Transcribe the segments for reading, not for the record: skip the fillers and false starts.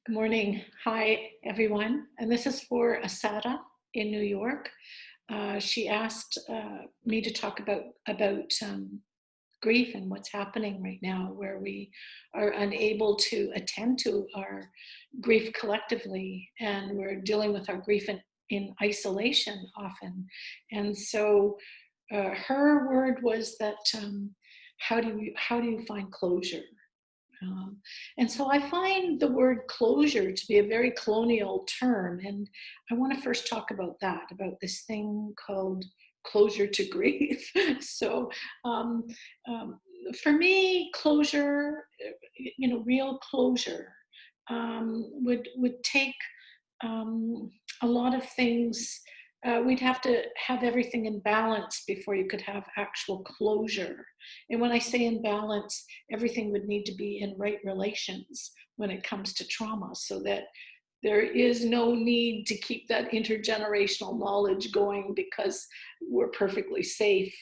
Good morning. Hi, everyone. And this is for Asada in New York. She asked me to talk about grief and what's happening right now, where we are unable to attend to our grief collectively, and we're dealing with our grief in isolation often. And so, her word was that how do you find closure? Um, and so I find the word closure to be a very colonial term. And I want to first talk about this thing called closure to grief. so um, um, for me, closure, real closure would take um, a lot of things. We'd have to have everything in balance before you could have actual closure. And when I say in balance, everything would need to be in right relations when it comes to trauma, so that there is no need to keep that intergenerational knowledge going because we're perfectly safe.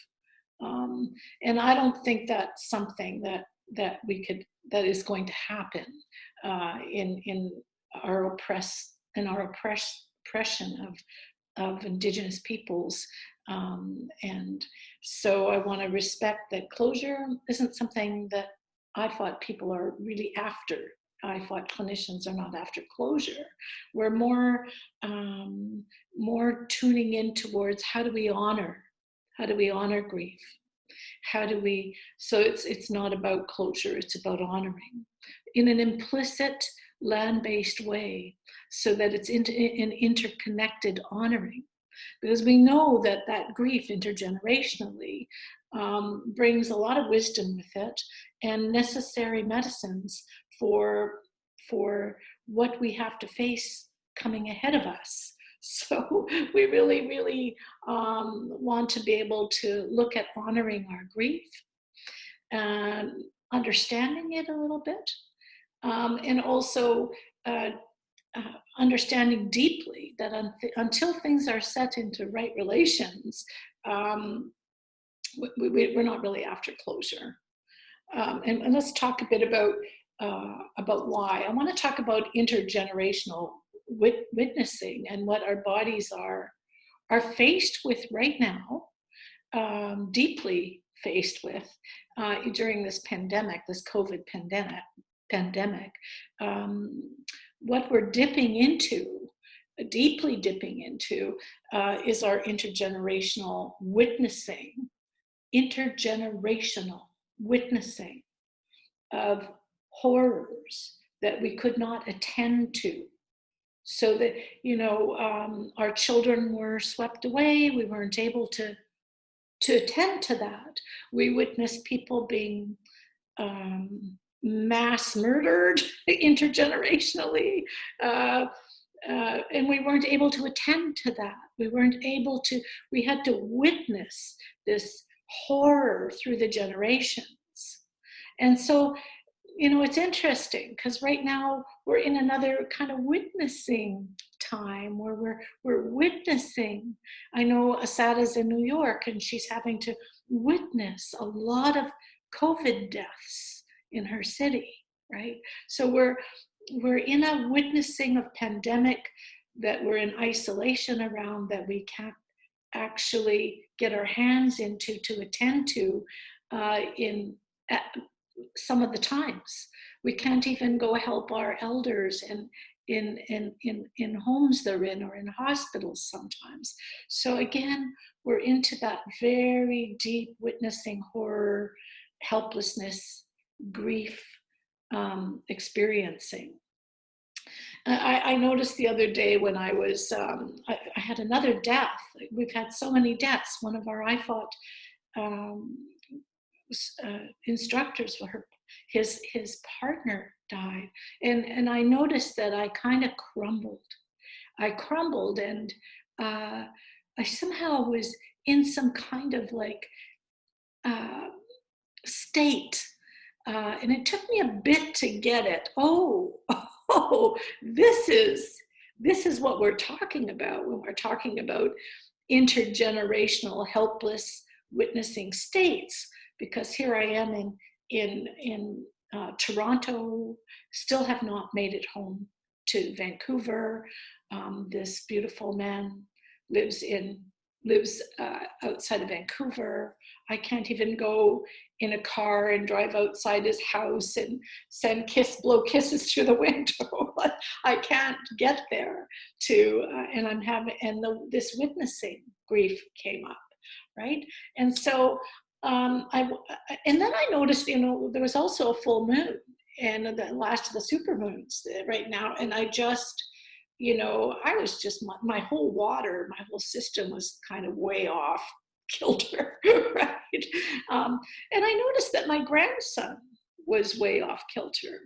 And I don't think that's something that is going to happen in our oppression of Indigenous peoples. And so I want to respect that closure isn't something that I thought people are really after. I thought clinicians are not after closure. We're more tuning in towards how do we honor grief? How do we, so it's not about closure, it's about honoring in an implicit land-based way, so that it's an interconnected honoring, because we know that grief intergenerationally brings a lot of wisdom with it and necessary medicines for what we have to face coming ahead of us. So we really want to be able to look at honoring our grief and understanding it a little bit, and also uh, understanding deeply that until things are set into right relations, we're not really after closure. And let's talk a bit about why. I want to talk about intergenerational witnessing and what our bodies are faced with right now, deeply faced with during this pandemic, this COVID pandemic. What we're deeply dipping into, is our intergenerational witnessing of horrors that we could not attend to. So that, our children were swept away. We weren't able to attend to that. We witnessed people being mass murdered intergenerationally. And we weren't able to attend to that. We had to witness this horror through the generations. And so, it's interesting because right now we're in another kind of witnessing time where we're witnessing. I know Asada's in New York and she's having to witness a lot of COVID deaths in her city, right? So we're in a witnessing of pandemic that we're in isolation around, that we can't actually get our hands into to attend to in some of the times. We can't even go help our elders in homes they're in, or in hospitals sometimes. So again, we're into that very deep witnessing horror, helplessness, grief, experiencing. I noticed the other day when I was, I had another death. We've had so many deaths. One of our IFOT instructors, his partner died, and I noticed that I kind of crumbled. And I somehow was in some kind of like uh, state, and it took me a bit to get it. Oh, this is what we're talking about when we're talking about intergenerational helpless witnessing states. Because here I am in Toronto, still have not made it home to Vancouver. This beautiful man lives outside of Vancouver. I can't even go in a car and drive outside his house and blow kisses through the window. I can't get there this witnessing grief came up, right? And so and then I noticed, there was also a full moon and the last of the super moons right now, and I just, I was just, my whole system was kind of way off kilter, right? And I noticed that my grandson was way off kilter.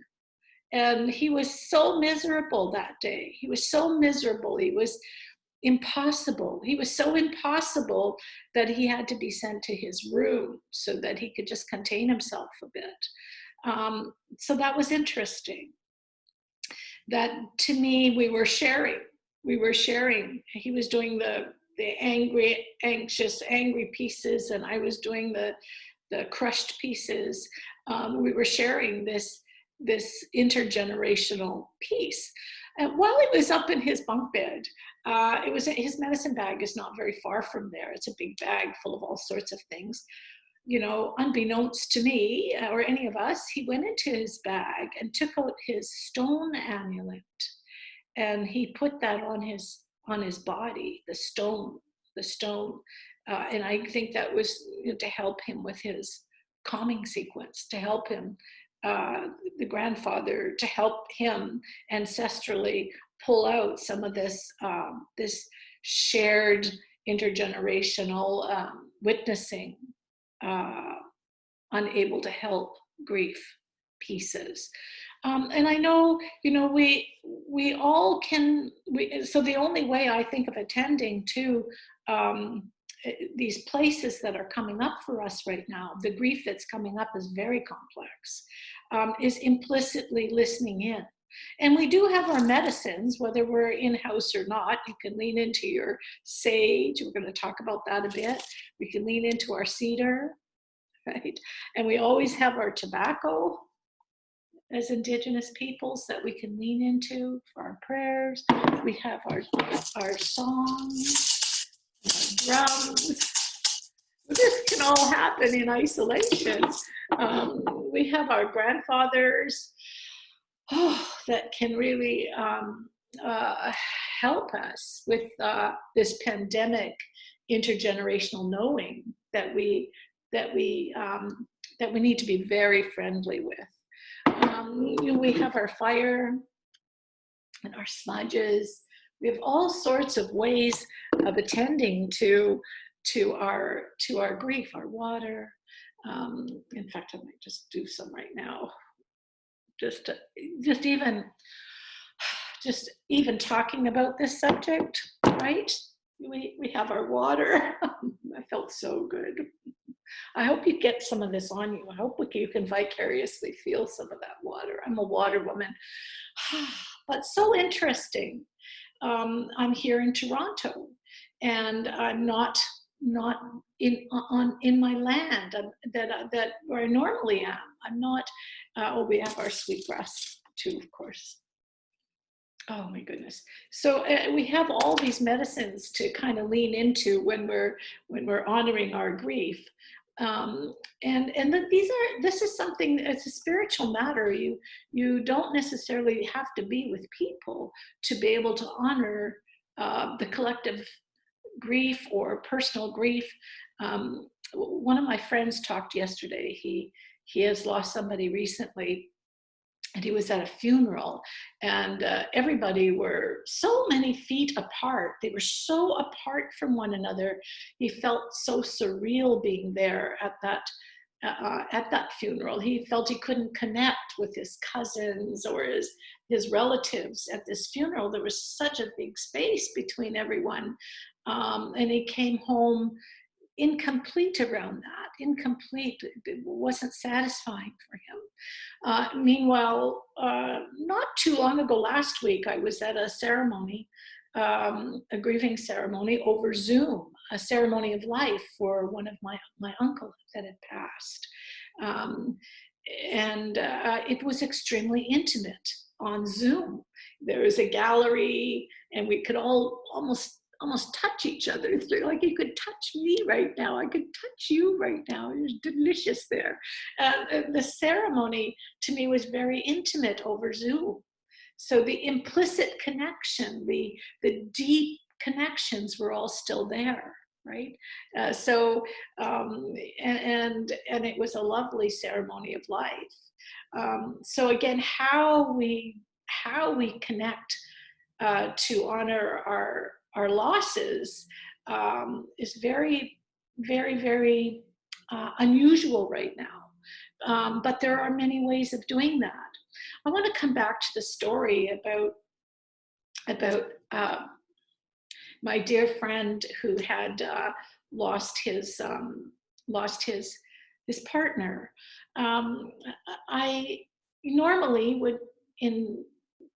And he was so miserable that day. He was so miserable. He was impossible. He was so impossible that he had to be sent to his room so that he could just contain himself a bit. So that was interesting. That to me, we were sharing. He was doing the angry, anxious, angry pieces, and I was doing the crushed pieces. We were sharing this intergenerational piece. And while he was up in his bunk bed, his medicine bag is not very far from there. It's a big bag full of all sorts of things. Unbeknownst to me or any of us, he went into his bag and took out his stone amulet, and he put that on his body, the stone. And I think that was to help him with his calming sequence, to help him, the grandfather, to help him ancestrally pull out some of this shared intergenerational witnessing, unable to help grief pieces. And I know, we all can, so the only way I think of attending to these places that are coming up for us right now, the grief that's coming up is very complex, is implicitly listening in. And we do have our medicines, whether we're in-house or not. You can lean into your sage. We're going to talk about that a bit. We can lean into our cedar, right? And we always have our tobacco as Indigenous peoples that we can lean into for our prayers. We have our songs, our drums. This can all happen in isolation. We have our grandfathers that can really help us with this pandemic intergenerational knowing that we need to be very friendly with. We have our fire and our smudges. We have all sorts of ways of attending to our grief, our water. In fact, I might just do some right now. Just even talking about this subject, right? We have our water. I felt so good. I hope you get some of this on you. I hope you can vicariously feel some of that water. I'm a water woman. But so interesting. I'm here in Toronto, and I'm not in my land that where I normally am. I'm not. We have our sweetgrass too, of course. Oh my goodness. So we have all these medicines to kind of lean into when we're honoring our grief. This is something, it's a spiritual matter. You don't necessarily have to be with people to be able to honor the collective grief or personal grief. One of my friends talked yesterday. He has lost somebody recently, and he was at a funeral, and everybody were so many feet apart. They were so apart from one another. He felt so surreal being there at that funeral. He felt he couldn't connect with his cousins or his relatives at this funeral. There was such a big space between everyone. And he came home incomplete around that, incomplete. It wasn't satisfying for him. Meanwhile, not too long ago, last week, I was at a ceremony, a grieving ceremony over Zoom, a ceremony of life for one of my uncles that had passed. And it was extremely intimate. on Zoom. There was a gallery, and we could all almost touch each other. It's like you could touch me right now. I could touch you right now. It was delicious there. The ceremony to me was very intimate over Zoom. So the implicit connection, the deep connections were all still there, right? And it was a lovely ceremony of life. So again, how we connect to honor our losses is very, very, very unusual right now. But there are many ways of doing that. I want to come back to the story about my dear friend who had lost his partner. I normally would in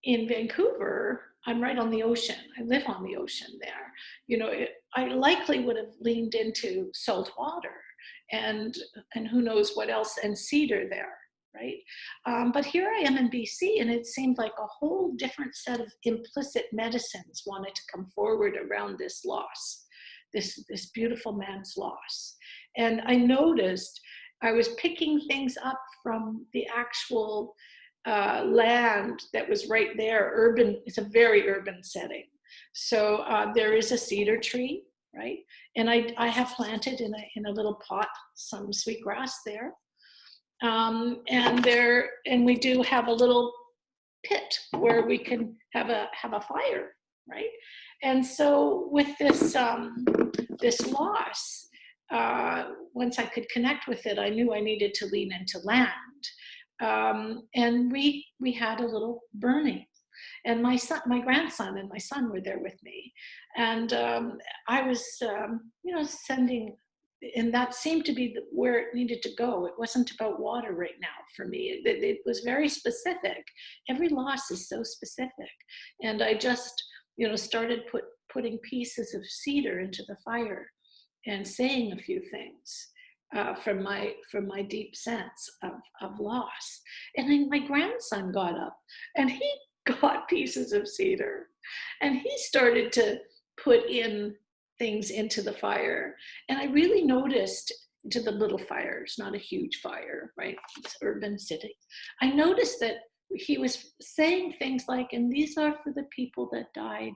Vancouver. I'm right on the ocean. I live on the ocean there. You know, I likely would have leaned into salt water and who knows what else, and cedar there, right? But here I am in BC, and it seemed like a whole different set of implicit medicines wanted to come forward around this loss, this beautiful man's loss. And I noticed I was picking things up from the actual land that was right there, urban. It's a very urban setting. So there is a cedar tree, right? And I have planted in a little pot some sweetgrass there. And we do have a little pit where we can have a fire, right? And so with this this loss, once I could connect with it, I knew I needed to lean into land. And we had a little burning, and my grandson and my son were there with me, and I was sending, and that seemed to be where it needed to go. It wasn't about water right now for me. It was very specific. Every loss is so specific, and I just started putting pieces of cedar into the fire and saying a few things from my deep sense of loss. And then my grandson got up and he got pieces of cedar, and he started to put in things into the fire. And I really noticed, to the little fires, not a huge fire, right? It's urban city. I noticed that he was saying things like, and these are for the people that died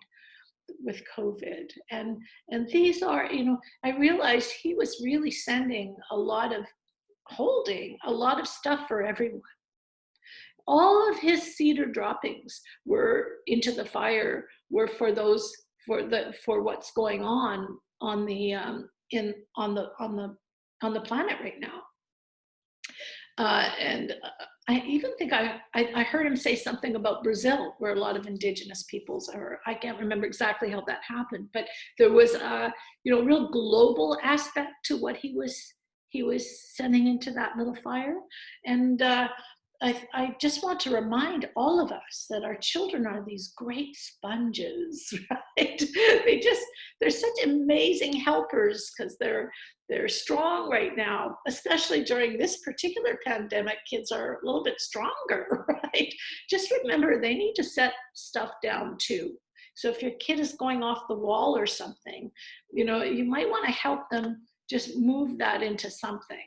with COVID. And these are, I realized he was really sending holding a lot of stuff for everyone. All of his cedar droppings were into the fire, were for those, for what's going on the on the planet right now. And I even think I heard him say something about Brazil, where a lot of indigenous peoples are. I can't remember exactly how that happened, but there was a real global aspect to what he was sending into that little fire. And I just want to remind all of us that our children are these great sponges, right? They're such amazing helpers, because they're strong right now, especially during this particular pandemic. Kids are a little bit stronger, right? Just remember, they need to set stuff down too. So if your kid is going off the wall or something, you might want to help them just move that into something.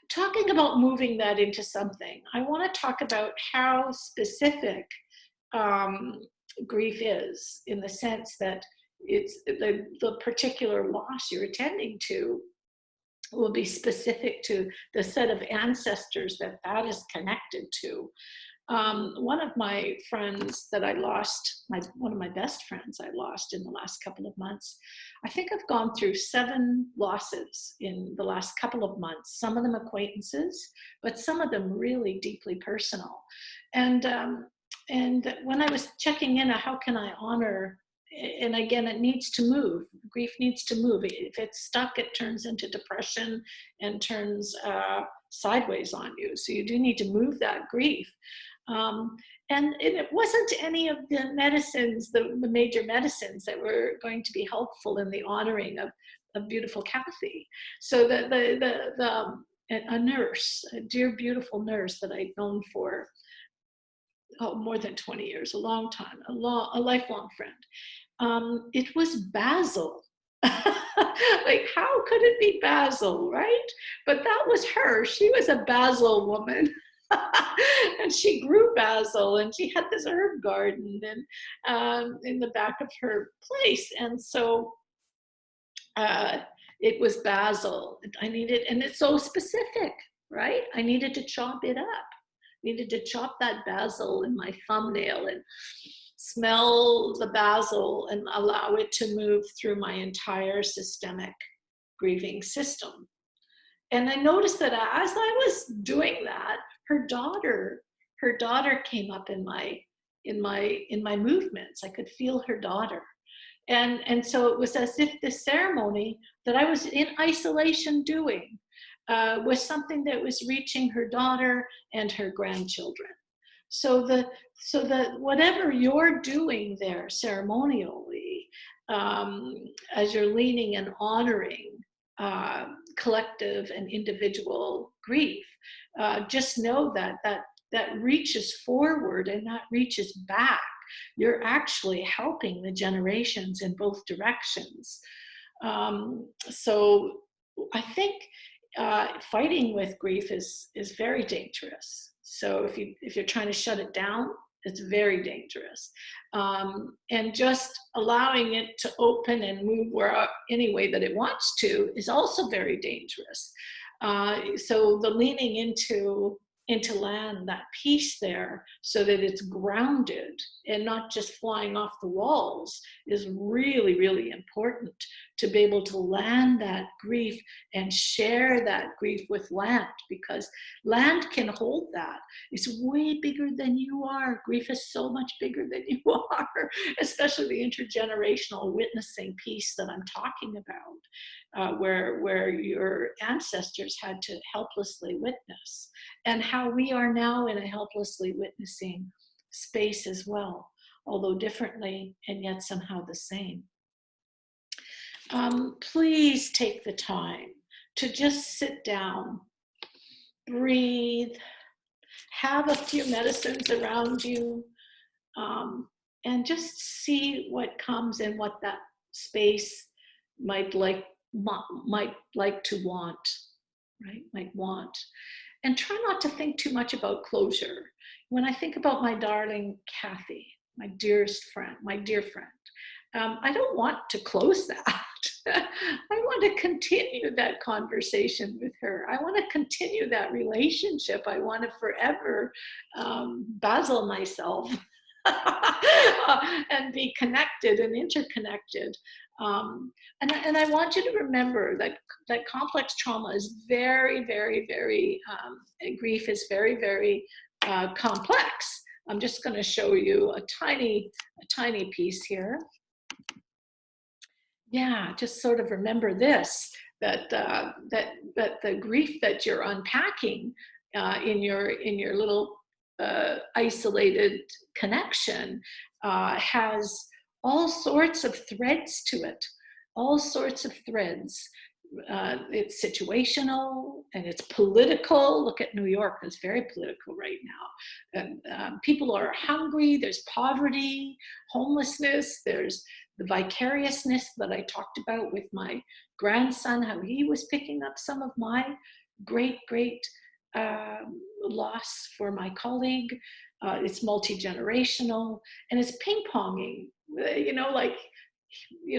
Talking about moving that into something, I want to talk about how specific grief is, in the sense that it's the particular loss you're attending to will be specific to the set of ancestors that is connected to. One of my friends that I lost, one of my best friends I lost in the last couple of months, I think I've gone through 7 losses in the last couple of months, some of them acquaintances, but some of them really deeply personal. And when I was checking in, how can I honor, and again, it needs to move. Grief needs to move. If it's stuck, it turns into depression and turns sideways on you. So you do need to move that grief. And it wasn't any of the medicines, the major medicines, that were going to be helpful in the honoring of beautiful Kathy. So a nurse, a dear, beautiful nurse that I'd known for oh, more than 20 years, a long time, a lifelong friend. It was Basil. Like, how could it be Basil, right? But that was her. She was a basil woman. And she grew basil, and she had this herb garden and in the back of her place. And so it was basil. I needed, and it's so specific, right? I needed to chop it up. Needed to chop that basil in my thumbnail and smell the basil and allow it to move through my entire systemic grieving system. And I noticed that as I was doing that, her daughter came up in my movements. I could feel her daughter. And so it was as if the ceremony that I was in isolation doing was something that was reaching her daughter and her grandchildren. So the whatever you're doing there ceremonially, as you're leaning and honoring collective and individual grief, just know that reaches forward and that reaches back. You're actually helping the generations in both directions. So I think fighting with grief is very dangerous. So if you're trying to shut it down, it's very dangerous. And just allowing it to open and move where any way that it wants to is also very dangerous. So the leaning into land, that peace there, so that it's grounded and not just flying off the walls, is really, really important to be able to land that grief and share that grief with land, because land can hold that. It's way bigger than you are. Grief is so much bigger than you are, especially the intergenerational witnessing piece that I'm talking about, where your ancestors had to helplessly witness, and how we are now in a helplessly witnessing space as well, although differently and yet somehow the same. Please take the time to just sit down, breathe, have a few medicines around you, and just see what comes and what that space might like to want, right? Might want. And try not to think too much about closure. When I think about my darling Kathy, my dearest friend, my dear friend, I don't want to close that. I want to continue that conversation with her. I want to continue that relationship. I want to forever basil myself and be connected and interconnected. And I want you to remember that complex trauma is very, very, very, grief is very, very complex. I'm just going to show you a tiny piece here. Yeah, just sort of remember this, that the grief that you're unpacking in your little isolated connection has all sorts of threads to it, all sorts of threads. It's situational and it's political. Look at New York, it's very political right now. And people are hungry, there's poverty, homelessness, there's the vicariousness that I talked about with my grandson, how he was picking up some of my great loss for my colleague. It's multi-generational, and it's ping-ponging,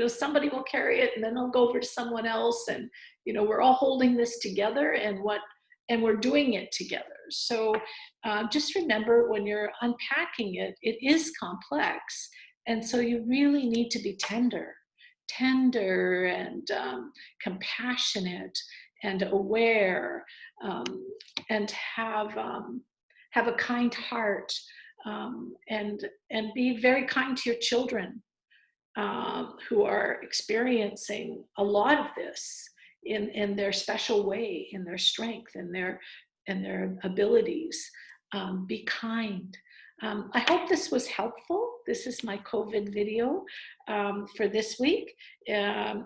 somebody will carry it and then it'll go over to someone else, and we're all holding this together, and we're doing it together. So just remember, when you're unpacking it, it is complex, and so you really need to be tender and compassionate and aware, and have a kind heart, and be very kind to your children, who are experiencing a lot of this in their special way, in their strength, and their abilities. Be kind. I hope this was helpful. This is my COVID video for this week. And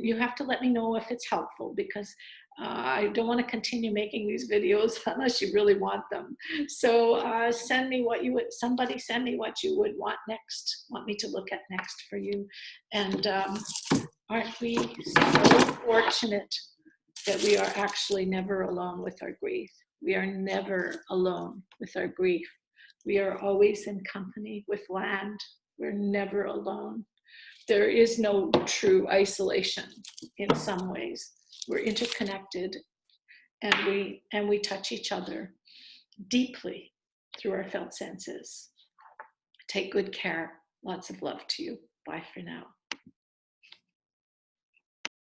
you have to let me know if it's helpful, because I don't want to continue making these videos unless you really want them. So send me what you would, somebody send me what you would want next, want me to look at next for you. And aren't we so fortunate that we are actually never alone with our grief? We are never alone with our grief. We are always in company with land. We're never alone. There is no true isolation in some ways. We're interconnected, and we touch each other deeply through our felt senses. Take good care. Lots of love to you. Bye for now.